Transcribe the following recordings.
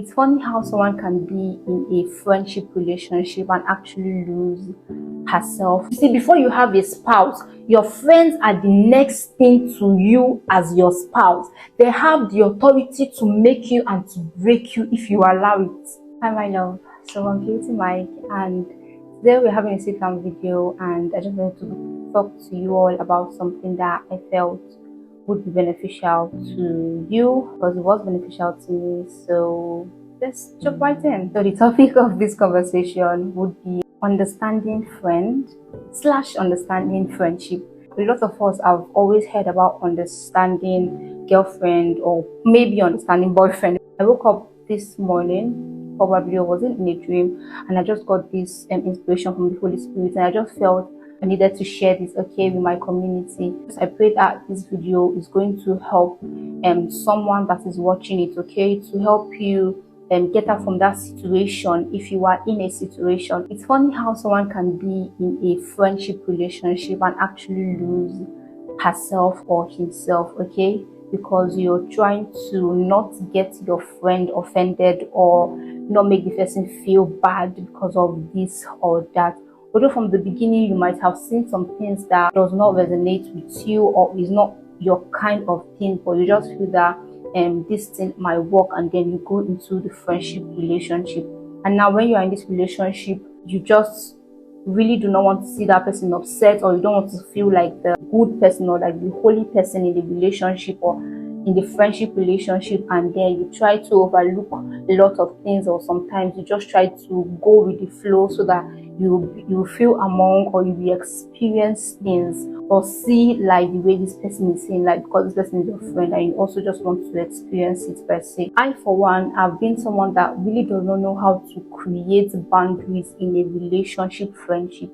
It's funny how someone can be in a friendship relationship and actually lose herself. You see, before you have a spouse, your friends are the next thing to you as your spouse. They have the authority to make you and to break you if you allow it. Hi, my love. So I'm Beauty Mike, and today we're having a sit-down video, and I just wanted to talk to you all about something that I felt would be beneficial to you, because it was beneficial to me. So let's jump right in. So the topic of this conversation would be understanding friend / understanding friendship. A lot of us have always heard about understanding girlfriend or maybe understanding boyfriend. I woke up this morning, probably I wasn't in a dream, and I just got this inspiration from the Holy Spirit, and I just felt I needed to share this with my community. I pray that this video is going to help someone that is watching it, to help you get out from that situation if you are in a situation. It's funny how someone can be in a friendship relationship and actually lose herself or himself, because you're trying to not get your friend offended or not make the person feel bad because of this or that. Although from the beginning you might have seen some things that does not resonate with you or is not your kind of thing, but you just feel that this thing might work, and then you go into the friendship relationship. And now when you are in this relationship, you just really do not want to see that person upset, or you don't want to feel like the good person or like the holy person in the relationship or in the friendship relationship, and then you try to overlook a lot of things, or sometimes you just try to go with the flow so that you feel among, or you experience things or see like the way this person is saying, like because this person is your friend and you also just want to experience it per se. I, for one, have been someone that really does not know how to create boundaries in a relationship friendship,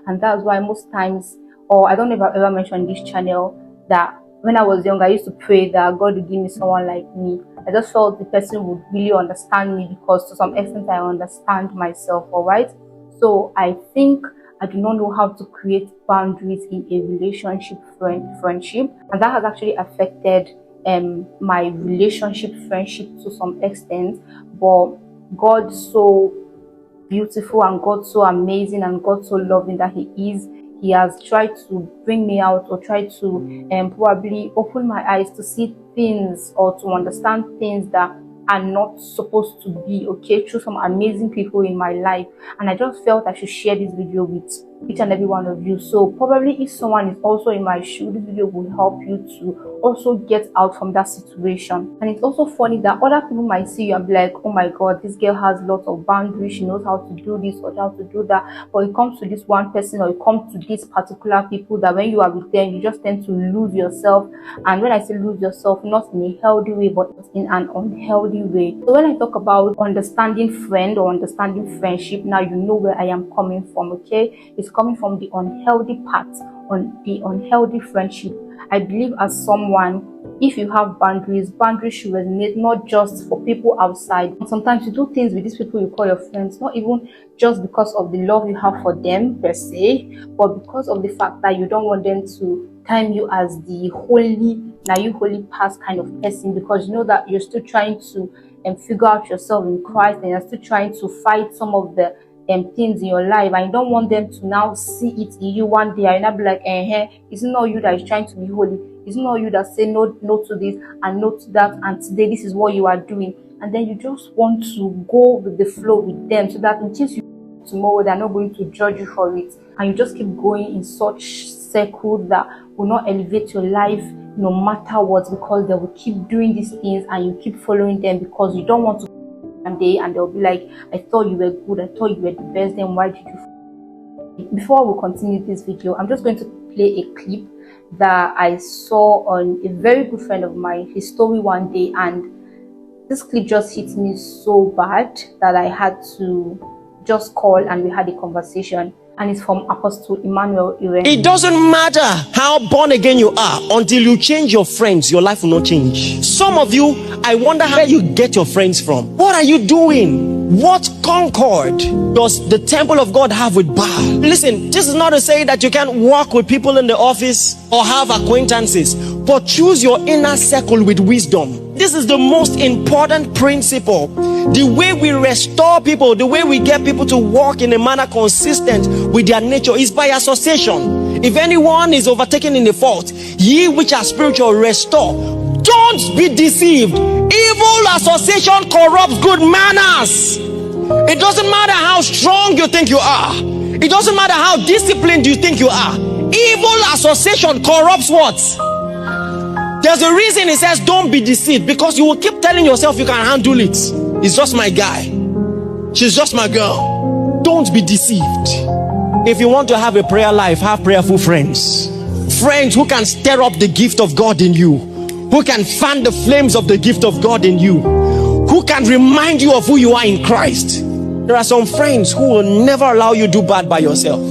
and that's why most times, or I don't know if I've ever mentioned this channel, that when I was young, I used to pray that God would give me someone like me. I just felt the person would really understand me, because to some extent I understand myself, alright? So I think I do not know how to create boundaries in a relationship friendship, and that has actually affected my relationship friendship to some extent. But God so beautiful, and God so amazing, and God so loving that He has tried to bring me out, or try to probably open my eyes to see things or to understand things that are not supposed to be, through some amazing people in my life. And I just felt I should share this video with each and every one of you. So probably if someone is also in my shoe, this video will help you to also get out from that situation. And it's also funny that other people might see you and be like, oh my God, this girl has lots of boundaries, she knows how to do this or how to do that. But it comes to this one person, or it comes to these particular people, that when you are with them, you just tend to lose yourself. And when I say lose yourself, not in a healthy way, but in an unhealthy way. So when I talk about understanding friend or understanding friendship, now you know where I am coming from, It's coming from the unhealthy part, on the unhealthy friendship. I believe as someone, if you have boundaries should resonate not just for people outside. And sometimes you do things with these people you call your friends, not even just because of the love you have for them per se, but because of the fact that you don't want them to time you as the holy past kind of person, because you know that you're still trying to figure out yourself in Christ, and you're still trying to fight some of the things in your life, and you don't want them to now see it in you one day and not be like, it's not you that is trying to be holy, it's not you that say no to this and no to that, and today this is what you are doing, and then you just want to go with the flow with them, so that in case you tomorrow they're not going to judge you for it, and you just keep going in such circles that will not elevate your life no matter what, because they will keep doing these things and you keep following them because you don't want to one day and they'll be like, I thought you were good, I thought you were the best, then why did you? Before we continue this video, I'm just going to play a clip that I saw on a very good friend of mine, his story one day, and this clip just hit me so bad that I had to just call and we had a conversation. And it's from Apostle Emmanuel. It doesn't matter how born again you are, until you change your friends, your life will not change. Some of you, I wonder where you get your friends from. What are you doing? What concord does the temple of God have with Baal? Listen, this is not to say that you can't walk with people in the office or have acquaintances, but choose your inner circle with wisdom. This is the most important principle. The way we restore people, the way we get people to walk in a manner consistent with their nature is by association. If anyone is overtaken in the fault, ye which are spiritual, restore. Don't be deceived. Evil association corrupts good manners. It doesn't matter how strong you think you are. It doesn't matter how disciplined you think you are. Evil association corrupts what? There's a reason it says don't be deceived, because you will keep telling yourself you can handle it. It's just my guy. She's just my girl. Don't be deceived. If you want to have a prayer life, have prayerful friends. Friends who can stir up the gift of God in you, who can fan the flames of the gift of God in you, who can remind you of who you are in Christ. There are some friends who will never allow you to do bad by yourself.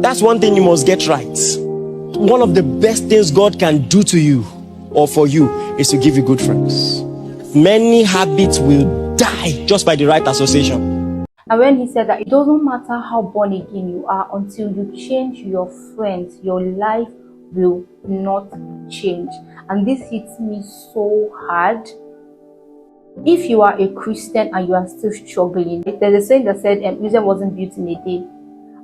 That's one thing you must get right. One of the best things God can do to you or for you is to give you good friends. Many habits will die just by the right association. And when he said that it doesn't matter how born again you are, until you change your friends, your life will not change. And this hits me so hard. If you are a Christian and you are still struggling, there's a saying that said, Israel wasn't built in a day,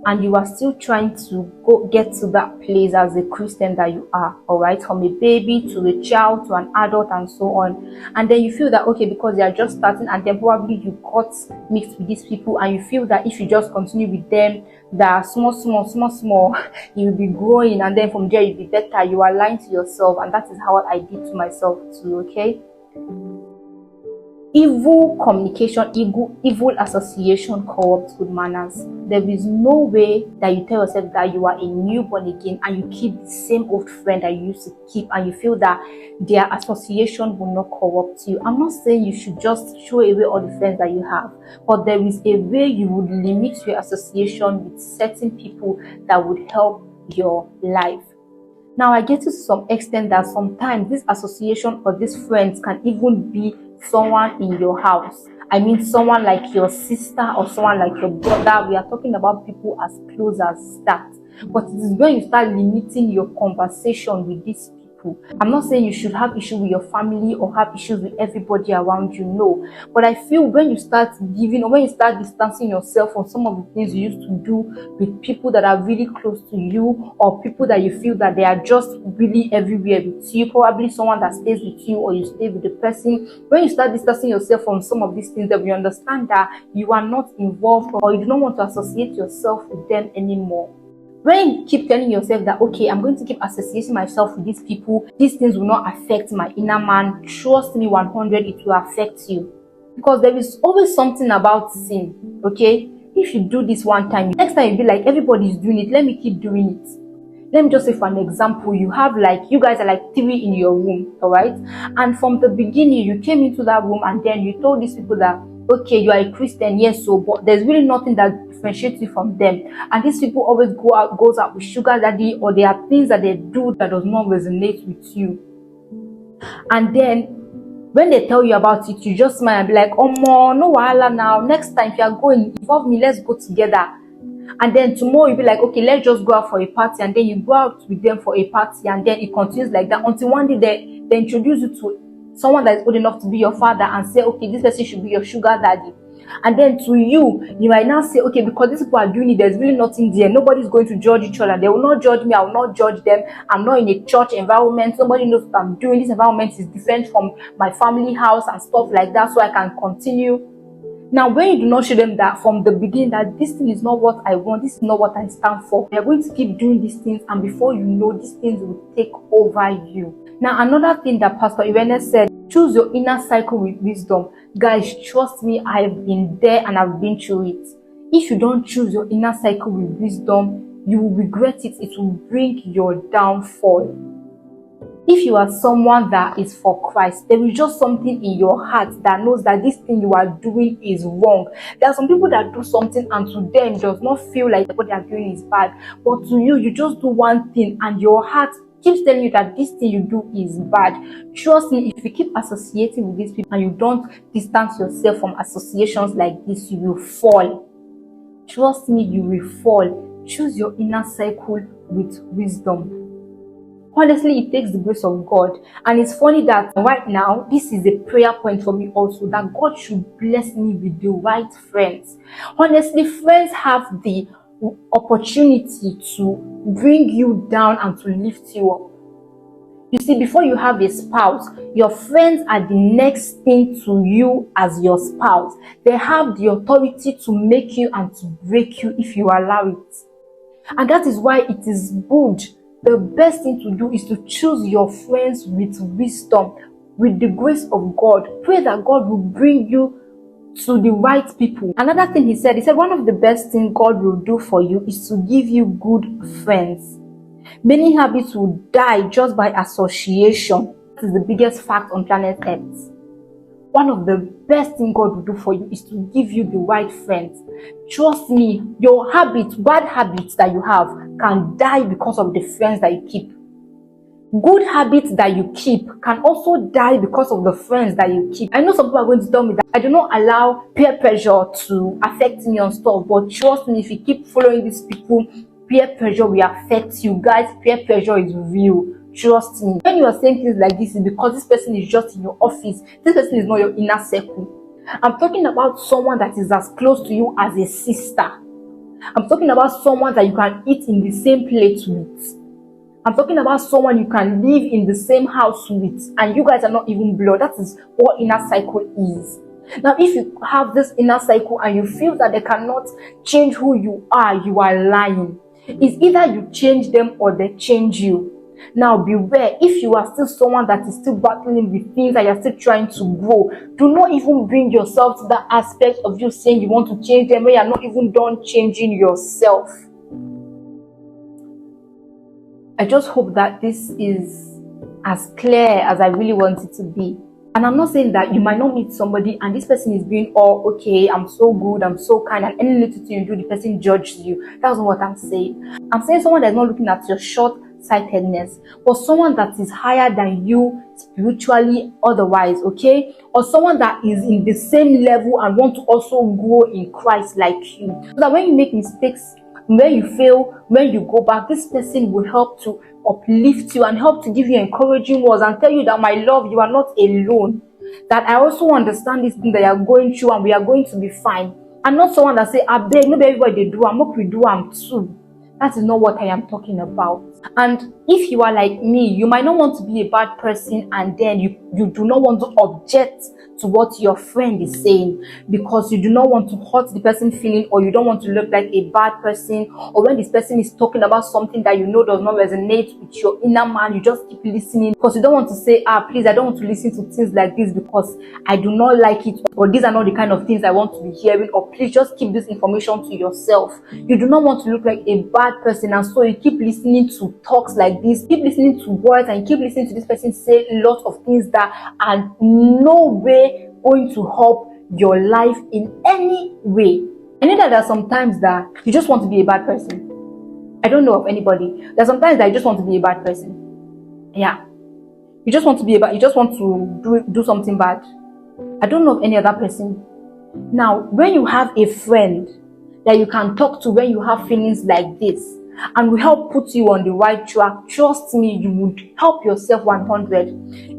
and you are still trying to get to that place as a Christian that you are, all right, from a baby to a child to an adult and so on, and then you feel that, okay, because they are just starting, and then probably you got mixed with these people, and you feel that if you just continue with them, that small, you will be growing, and then from there you'll be better. You are lying to yourself, and that is how I did to myself too, okay? Evil communication, evil association corrupts good manners. There is no way that you tell yourself that you are a newborn again and you keep the same old friend that you used to keep, and you feel that their association will not corrupt you. I'm not saying you should just throw away all the friends that you have, but there is a way you would limit your association with certain people that would help your life. Now, I get to some extent that sometimes this association or these friends can even be someone in your house. I mean, someone like your sister or someone like your brother. We are talking about people as close as that. But it is when you start limiting your conversation with these people. I'm not saying you should have issues with your family or have issues with everybody around you, no. But I feel when you start giving, or when you start distancing yourself from some of the things you used to do with people that are really close to you, or people that you feel that they are just really everywhere with you, probably someone that stays with you or you stay with the person, when you start distancing yourself from some of these things, that you understand that you are not involved or you do not want to associate yourself with them anymore. When you keep telling yourself that, okay, I'm going to keep associating myself with these people, these things will not affect my inner man, trust me 100, it will affect you. Because there is always something about sin, okay? If you do this one time, next time you'll be like, everybody is doing it, let me keep doing it. Let me just say for an example, you guys are like 3 in your room, all right? And from the beginning, you came into that room and then you told these people that, okay, you are a Christian, yes, so, but there's really nothing that differentiates you from them. And these people always goes out with sugar daddy, or there are things that they do that does not resonate with you. And then when they tell you about it, you just smile and be like, oh no wahala now. Next time if you are going, involve me, let's go together. And then tomorrow you'll be like, okay, let's just go out for a party, and then you go out with them for a party, and then it continues like that until one day they introduce you to someone that is old enough to be your father and say, okay, this person should be your sugar daddy. And then to you might now say, okay, because these people are doing it, there's really nothing there. Nobody's going to judge each other. They will not judge me. I will not judge them. I'm not in a church environment. Somebody knows what I'm doing. This environment is different from my family house and stuff like that, so I can continue. Now, when you do not show them that from the beginning that this thing is not what I want, this is not what I stand for, you're going to keep doing these things, and before you know, these things will take over you. Now, another thing that Pastor Irene said, choose your inner cycle with wisdom. Guys, trust me, I've been there and I've been through it. If you don't choose your inner cycle with wisdom, you will regret it. It will bring your downfall. If you are someone that is for Christ, there is just something in your heart that knows that this thing you are doing is wrong. There are some people that do something and to them does not feel like what they are doing is bad. But to you, you just do one thing and your heart keeps telling you that this thing you do is bad. Trust me, if you keep associating with these people and you don't distance yourself from associations like this, you will fall. Trust me, you will fall. Choose your inner cycle with wisdom. Honestly, it takes the grace of God. And it's funny that right now, this is a prayer point for me also, that God should bless me with the right friends. Honestly, friends have the opportunity to bring you down and to lift you up. You see, before you have a spouse, your friends are the next thing to you as your spouse. They have the authority to make you and to break you if you allow it. And that is why it is good. The best thing to do is to choose your friends with wisdom, with the grace of God. Pray that God will bring you to the right people. Another thing he said, one of the best things God will do for you is to give you good friends. Many habits will die just by association. That is the biggest fact on planet Earth. One of the best things God will do for you is to give you the right friends. Trust me, your habits, bad habits that you have, can die because of the friends that you keep. Good habits that you keep can also die because of the friends that you keep. I know some people are going to tell me that I do not allow peer pressure to affect me on stuff, but trust me, if you keep following these people, peer pressure will affect you. Guys, peer pressure is real. Trust me. When you are saying things like this, it's because this person is just in your office. This person is not your inner circle. I'm talking about someone that is as close to you as a sister. I'm talking about someone that you can eat in the same plate with. I'm talking about someone you can live in the same house with, and you guys are not even blood. That is what inner cycle is. Now, if you have this inner cycle and you feel that they cannot change who you are lying. It's either you change them or they change you. Now, beware, if you are still someone that is still battling with things that you're still trying to grow, do not even bring yourself to that aspect of you saying you want to change them when you're not even done changing yourself. I just hope that this is as clear as I really want it to be. And I'm not saying that you might not meet somebody and this person is being all okay, I'm so good, I'm so kind, and any little thing you do, the person judges you. That's not what I'm saying. I'm saying someone that's not looking at your short-sightedness, but someone that is higher than you spiritually otherwise, okay? Or someone that is in the same level and want to also grow in Christ like you. So that when you make mistakes, when you fail, when you go back, this person will help to uplift you and help to give you encouraging words and tell you that, my love, you are not alone. That I also understand this thing that you are going through and we are going to be fine. I'm not someone that say, I beg, maybe everybody they do, I'm not we do, I'm too. That is not what I am talking about. And if you are like me, you might not want to be a bad person and then you do not want to object to what your friend is saying because you do not want to hurt the person's feeling, or you don't want to look like a bad person, or when this person is talking about something that you know does not resonate with your inner man, you just keep listening because you don't want to say, please, I don't want to listen to things like this because I do not like it, or these are not the kind of things I want to be hearing, or please just keep this information to yourself. You do not want to look like a bad person, and so you keep listening to talks like this, keep listening to words, and keep listening to this person say a lot of things that are no way going to help your life in any way. I know that there are some times that you just want to be a bad person. I don't know of anybody. There's sometimes that you just want to be a bad person. Yeah. You just want to be a bad, you just want to do something bad. I don't know of any other person. Now, when you have a friend that you can talk to when you have feelings like this, and will help put you on the right track, trust me, you would help yourself 100.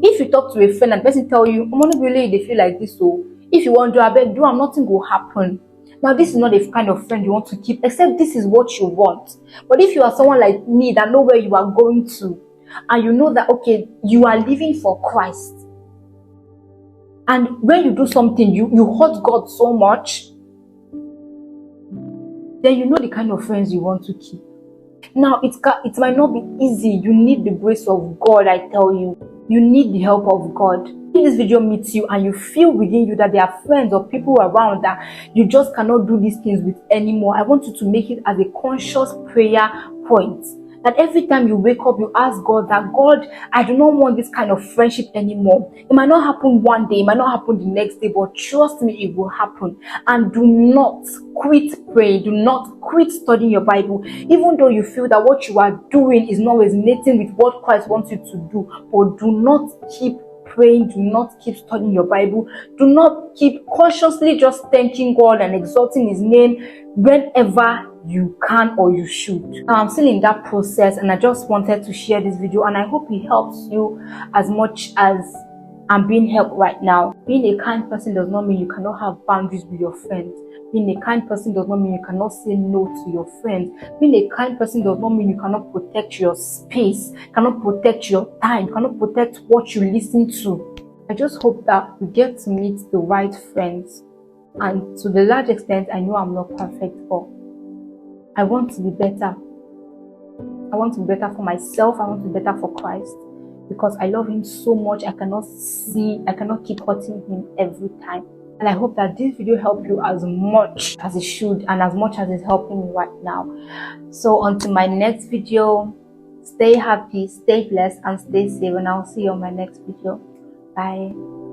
If you talk to a friend and the person tell you, I'm not really they feel like this, so if you want to do, I beg, do, nothing will happen. Now, this is not the kind of friend you want to keep, except this is what you want. But if you are someone like me that know where you are going to, and you know that, okay, you are living for Christ, and when you do something, you hurt God so much, then you know the kind of friends you want to keep. Now, it might not be easy. You need the grace of God, I tell you. You need the help of God. If this video meets you and you feel within you that there are friends or people around that you just cannot do these things with anymore, I want you to make it as a conscious prayer point. That every time you wake up, you ask God that, God, I do not want this kind of friendship anymore. It might not happen one day, it might not happen the next day, but trust me, it will happen. And do not quit praying. Do not quit studying your Bible. Even though you feel that what you are doing is not resonating with what Christ wants you to do, but do not keep praying, do not keep studying your Bible, do not keep consciously just thanking God and exalting his name whenever you can or you should. Now, I'm still in that process, and I just wanted to share this video, and I hope it helps you as much as I'm being helped right now. Being a kind person does not mean you cannot have boundaries with your friends. Being a kind person does not mean you cannot say no to your friends. Being a kind person does not mean you cannot protect your space, cannot protect your time, cannot protect what you listen to. I just hope that we get to meet the right friends. And to the large extent, I know I'm not perfect, but I want to be better. I want to be better for myself. I want to be better for Christ, because I love him so much. I cannot keep hurting him every time. And I hope that this video helped you as much as it should, and as much as it's helping me right now. So until my next video, stay happy, stay blessed, and stay safe. And I'll see you on my next video. Bye.